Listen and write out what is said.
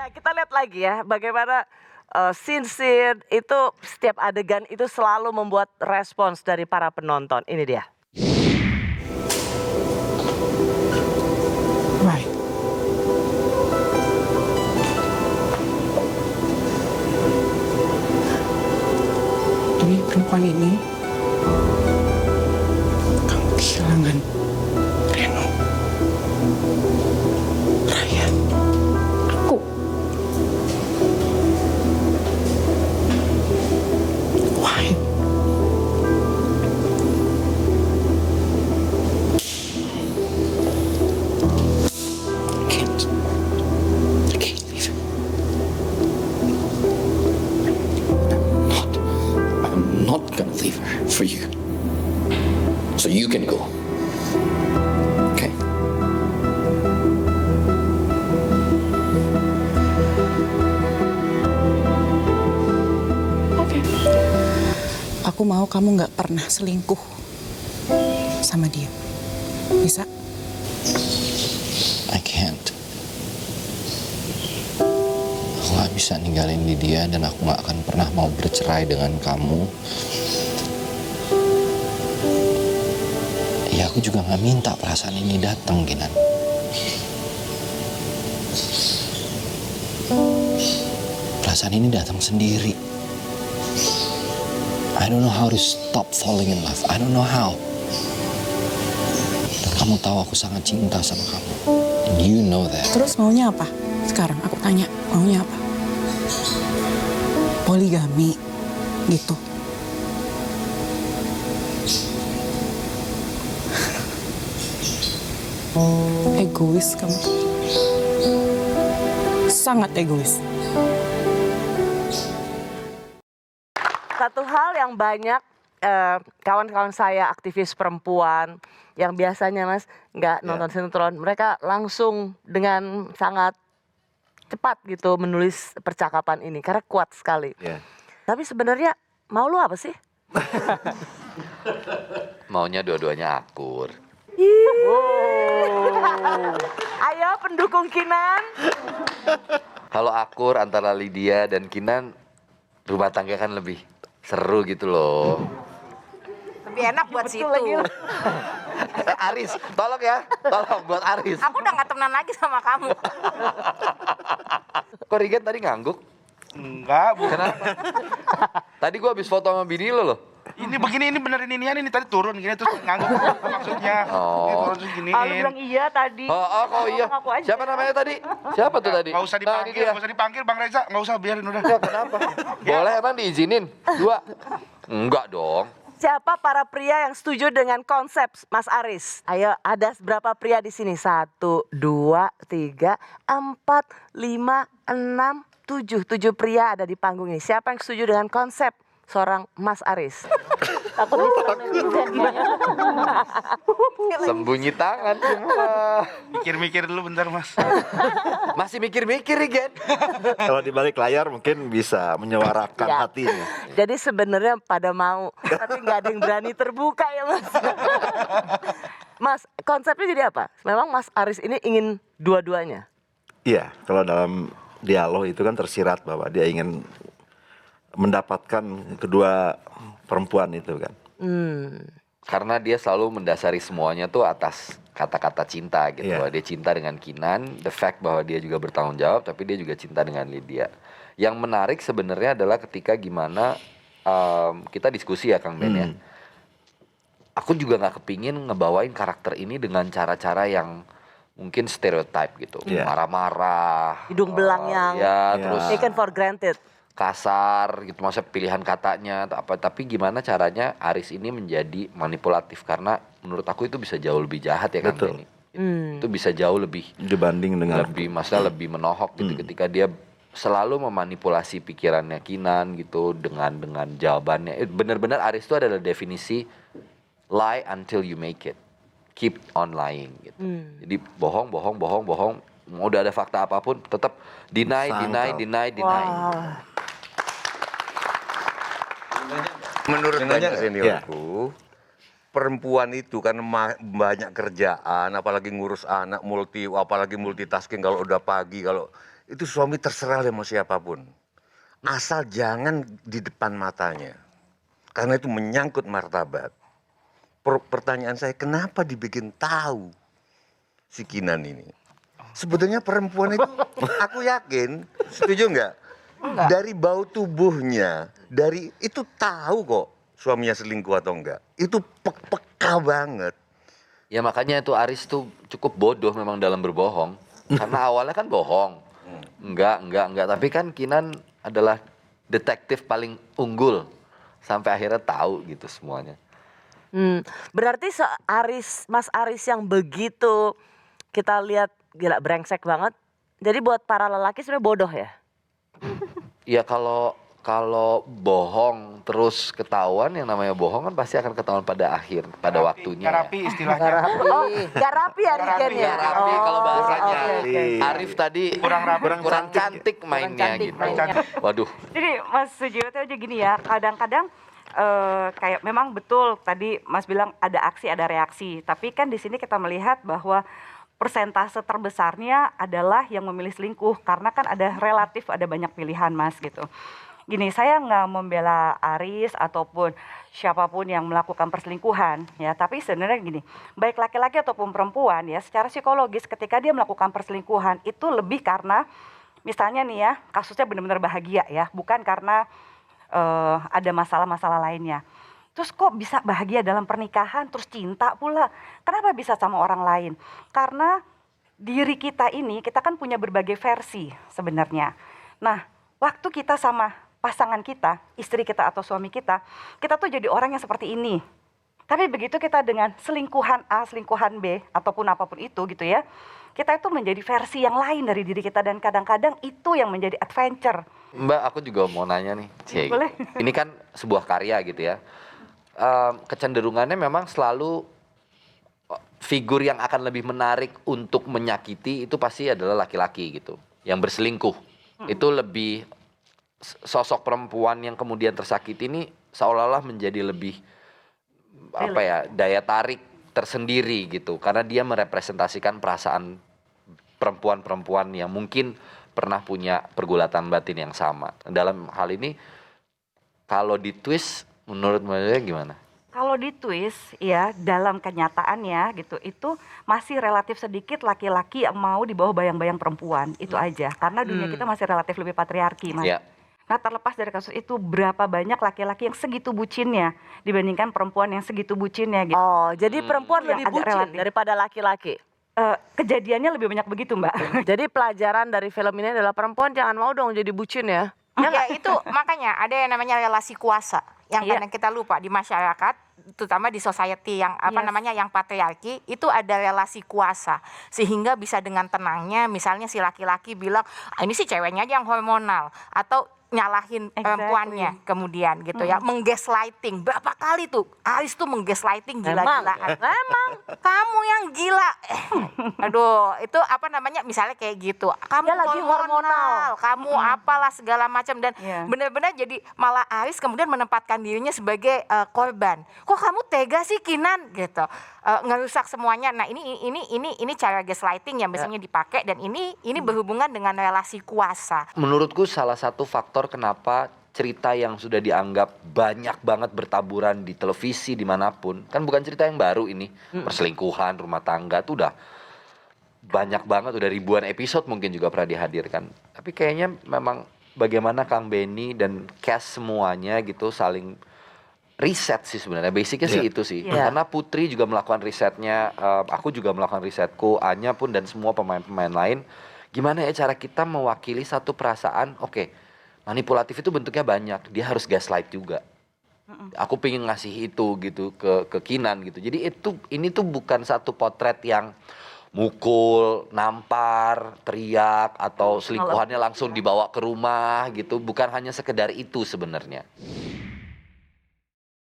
Nah, kita lihat lagi ya bagaimana scene-scene itu setiap adegan itu selalu membuat respons dari para penonton. Ini dia. Right. Demi perempuan ini, kamu kehilangan Reno, Raya, aku. Why? I can't leave her. I'm not gonna leave her for you. So you can go. Okay? Oke. Aku mau kamu nggak pernah selingkuh sama dia. Bisa? I can't. Aku gak bisa ninggalin dia dan aku gak akan pernah mau bercerai dengan kamu. Ya aku juga gak minta perasaan ini datang, Kinan. Perasaan ini datang sendiri. I don't know how to stop falling in love. I don't know how. Dan kamu tahu aku sangat cinta sama kamu. And you know that. Terus maunya apa? Sekarang aku tanya, maunya apa? Poligami, gitu. Egois kamu. Sangat egois. Satu hal yang banyak kawan-kawan saya aktivis perempuan yang biasanya Mas nggak nonton sinetron, mereka langsung dengan sangat cepat gitu menulis percakapan ini karena kuat sekali. Tapi sebenarnya mau lu apa sih? Maunya dua-duanya akur. Ayo pendukung Kinan. Kalau akur antara Lydia dan Kinan, rumah tangga kan lebih seru gitu loh. Lebih enak buat situ. Aris, tolong ya, tolong buat Aris. Aku udah gak temenan lagi sama kamu. Kok Regen tadi ngangguk? Enggak, Bu. Kenapa? Tadi gua habis foto sama bini lo loh. Ini begini, ini benerin inian, ini tadi turun gini terus ngangguk maksudnya. Oh. Ini turun terus giniin. Lu bilang iya tadi. Oh iya. Ngaku aja. Siapa namanya tadi? Siapa tuh tadi? Nggak usah Nah, ini dipanggil, dia. nggak usah dipanggil Bang Reza, nggak usah biarin udah. Ya, kenapa? Boleh emang diizinin? Dua? Enggak dong. Siapa para pria yang setuju dengan konsep Mas Aris? Ayo, ada berapa pria di sini? 1, 2, 3, 4, 5, 6, 7. 7 pria ada di panggung ini. Siapa yang setuju dengan konsep seorang Mas Aris? Takut Sembunyi tangan semua. Mikir-mikir dulu bentar, Mas. Masih mikir-mikir, Regen. Kalau di balik layar mungkin bisa menyuarakan Ya. hatinya. Jadi sebenarnya pada mau, tapi nggak ada yang berani terbuka ya Mas. Mas, konsepnya jadi apa? Memang Mas Aris ini ingin dua-duanya? Iya, kalau dalam dialog itu kan tersirat bahwa dia ingin mendapatkan kedua perempuan itu kan. Karena dia selalu mendasari semuanya tuh atas kata-kata cinta gitu. Iya. Bahwa dia cinta dengan Kinan, the fact bahwa dia juga bertanggung jawab, tapi dia juga cinta dengan Lydia. Yang menarik sebenarnya adalah ketika gimana kita diskusi ya Kang Ben ya. Aku juga nggak kepingin ngebawain karakter ini dengan cara-cara yang mungkin stereotype gitu, Iya. marah-marah, Hidung belang yang ya, Iya. terus taken for granted. kasar gitu, masa pilihan katanya atau apa, tapi gimana caranya Aris ini menjadi manipulatif, karena menurut aku itu bisa jauh lebih jahat ya Kang Betul. Benny. Itu bisa jauh lebih Dibanding dengan lebih menohok gitu ketika dia selalu memanipulasi pikirannya Kinan gitu dengan jawabannya. Benar-benar Aris itu adalah definisi lie until you make it. Keep on lying gitu. Jadi bohong. Mau udah ada fakta apapun tetap deny. Menurut banyak Iya. seniorku, perempuan itu kan banyak kerjaan, apalagi ngurus anak, apalagi multitasking kalau udah pagi, kalau itu suami terserah sama siapapun. Asal jangan di depan matanya. Karena itu menyangkut martabat. Pertanyaan saya, kenapa dibikin tahu si Kinan ini? Sebetulnya perempuan itu, aku yakin, setuju nggak? Dari bau tubuhnya, dari itu tahu kok suaminya selingkuh atau enggak. Itu peka banget. Ya makanya itu Aris tuh cukup bodoh memang dalam berbohong. Karena awalnya kan bohong. Enggak. Tapi kan Kinan adalah detektif paling unggul. Sampai akhirnya tahu gitu semuanya. Berarti Mas Aris yang begitu kita lihat gila brengsek banget. Jadi buat para lelaki sebenarnya bodoh ya? Ya kalau bohong terus ketahuan, yang namanya bohong kan pasti akan ketahuan pada waktunya. Gak rapi istilahnya. Oh, gak rapi ya Riken ya? Gak rapi kalau bahasanya. oke. Arif tadi Kurang rapi. kurang cantik mainnya cantik gitu. mainnya. Waduh. Jadi Mas Sujiwo aja gini ya, kadang-kadang kayak memang betul tadi Mas bilang ada aksi ada reaksi, tapi kan di sini kita melihat bahwa persentase terbesarnya adalah yang memilih selingkuh karena kan ada banyak pilihan Mas gitu. Gini, saya nggak membela Aris ataupun siapapun yang melakukan perselingkuhan ya, tapi sebenarnya gini, baik laki-laki ataupun perempuan ya, secara psikologis ketika dia melakukan perselingkuhan itu lebih karena misalnya nih ya, kasusnya benar-benar bahagia ya, bukan karena ada masalah-masalah lainnya. Terus kok bisa bahagia dalam pernikahan, terus cinta pula. Kenapa bisa sama orang lain? Karena diri kita ini, kita kan punya berbagai versi sebenarnya. Nah, waktu kita sama pasangan kita, istri kita atau suami kita tuh jadi orang yang seperti ini. Tapi begitu kita dengan selingkuhan A, selingkuhan B, ataupun apapun itu gitu ya, kita itu menjadi versi yang lain dari diri kita dan kadang-kadang itu yang menjadi adventure. Mbak, aku juga mau nanya nih. Cik. Boleh. Ini kan sebuah karya gitu ya. Kecenderungannya memang selalu figur yang akan lebih menarik untuk menyakiti itu pasti adalah laki-laki gitu, yang berselingkuh. Itu lebih sosok perempuan yang kemudian tersakiti ini seolah-olah menjadi lebih daya tarik tersendiri gitu, karena dia merepresentasikan perasaan perempuan-perempuan yang mungkin pernah punya pergulatan batin yang sama. Dalam hal ini kalau ditwist menurut Mbak gimana? Kalau di twist ya dalam kenyataannya gitu itu masih relatif sedikit laki-laki yang mau di bawah bayang-bayang perempuan itu aja karena dunia kita masih relatif lebih patriarki Mas. Ya. Nah terlepas dari kasus itu berapa banyak laki-laki yang segitu bucinnya dibandingkan perempuan yang segitu bucinnya gitu. Oh, jadi perempuan Yang lebih agak bucin relatif. daripada laki-laki. Kejadiannya lebih banyak begitu Mbak. Jadi pelajaran dari film ini adalah perempuan jangan mau dong jadi bucin ya. Ya itu makanya ada yang namanya relasi kuasa yang Iya. kadang kita lupa di masyarakat, terutama di society yang Yes. yang patriarki itu ada relasi kuasa sehingga bisa dengan tenangnya misalnya si laki-laki bilang ini sih ceweknya aja yang hormonal atau nyalahin perempuannya kemudian gitu ya, menggaslighting. Berapa kali tuh Aris tuh menggaslighting gila-gilaan. Memang. Kamu yang gila. Aduh, itu misalnya kayak gitu. Kamu Dia lagi hormonal. kamu apalah segala macam dan Iya. benar-benar jadi malah Aris kemudian menempatkan dirinya sebagai korban. Kok kamu tega sih Kinan gitu. Ngerusak semuanya. Nah, ini cara gaslighting yang biasanya dipakai dan ini berhubungan dengan relasi kuasa. Menurutku salah satu faktor kenapa cerita yang sudah dianggap banyak banget bertaburan di televisi dimanapun, kan bukan cerita yang baru ini, perselingkuhan, rumah tangga tuh udah banyak banget, udah ribuan episode mungkin juga pernah dihadirkan. Tapi kayaknya memang bagaimana Kang Benny dan cast semuanya gitu saling riset sih sebenarnya, basicnya sih itu sih. Karena Putri juga melakukan risetnya, aku juga melakukan risetku, Anya pun dan semua pemain-pemain lain. Gimana ya cara kita mewakili satu perasaan, manipulatif itu bentuknya banyak, dia harus gaslight juga. Aku pengen ngasih itu gitu ke Kinan gitu. Jadi ini tuh bukan satu potret yang mukul, nampar, teriak atau selingkuhannya langsung dibawa ke rumah gitu. Bukan hanya sekedar itu sebenarnya.